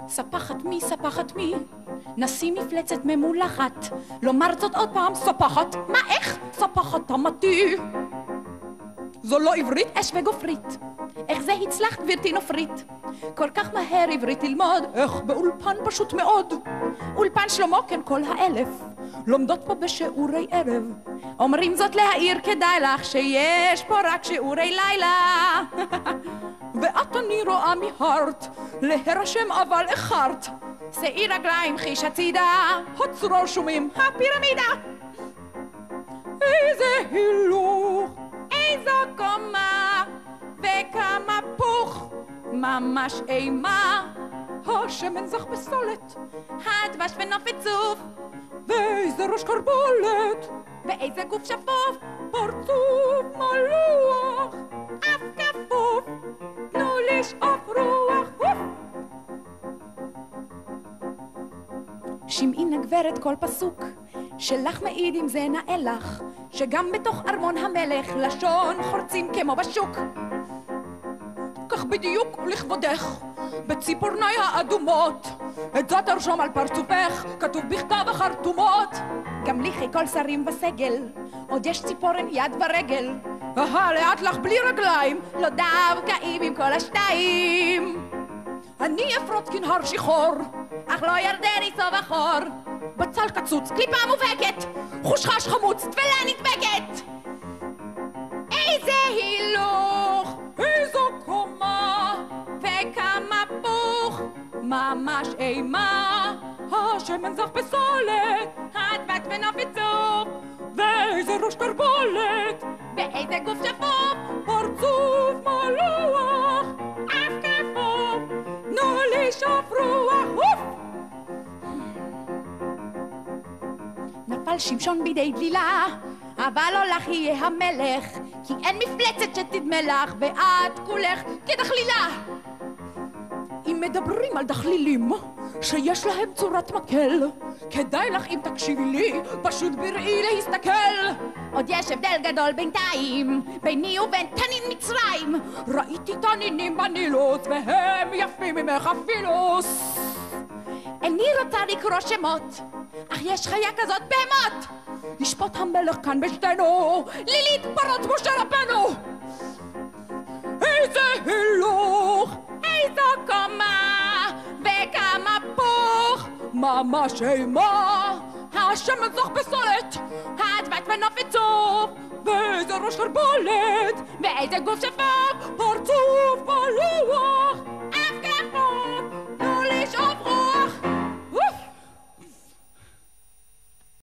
ספחת מי, נשים מפלצת ממולחת, לומר זאת עוד פעם, ספחת, מה איך? ספחת אמתי. זו לא עברית, אש וגופרית. איך זה הצלחת גבירתי נופרית? כל כך מהר עברית ללמוד, איך באולפן פשוט מאוד. אולפן שלמה כן כל האלף, לומדות פה בשיעורי ערב. אומרים זאת להעיר כדאי לך, שיש פה רק שיעורי לילה. ואת אני רואה מהארט, להירשם אבל איחרת. שעיר רגליים חיש הצידה, הוצרו שומעים הפירמידה. איזה הילוך, איזו קומה, וכמה פוך, ממש אימה. השמן זך בסולת, הדבש ונופת צוף, ואיזה ראש קרבולת, ואיזה גוף שפוף, פרצוף מלוח, אף כפוף, תנו לשאוף רוח, הוף. שמעי נגברת כל פסוק, שלך מעיד אם זה נאה לך, שגם בתוך ארמון המלך לשון חורצים כמו בשוק. כך בדיוק ולכבודך, בציפורני האדומות, את זאת תרשום על פרצופך, כתוב בכתב החרטומות. גם ליחי כל שרים וסגל, עוד יש ציפורן יד ורגל. לאט לך בלי רגליים, לא דווקא עם כל השתיים. אני אפרוץ כנהר שיחור, אך לא ירדני סוב החור. בצל קצוץ, קליפה מובהקת, חושחש חמוץ, תפלה נדבקת. איזה הילוך, איזו קומה, וכמה פוך, ממש אימה. השמן זך בסולת, הדבש ונופת צוף, ואיזה ראש קרבולת, ואיזה גוף שפוף, פרצוף מלוח, אף כפוף, תנו לשאוף רוח, הוף. נפל שמשון בידי דלילה, אבל לא לך יהיה המלך, כי אין מפלצת שתדמה לך, ואת כולך כדחלילה. אם מדברים על דחלילים שיש להם צורת מקל, כדאי לך אם תקשיבי לי, פשוט בראי להסתכל. עוד יש הבדל גדול בינתיים, ביני ובין תנין מצרים. ראיתי תנינים בנילוס, והם יפים ממך אפילוס. איני רוצה לקרוא שמות, אך יש חיה כזאת בהמות. ישפוט המלך כאן בשתנו, לילית פרות משה רבנו. איזה הילוך, איזו קומה, וכמה פוך, ממש אימה. השמן זך בסולת, הדבש ונופת צוף, ואיזה ראש קרבולת, ואיזה גוף שפוף, פרצוף מלוח.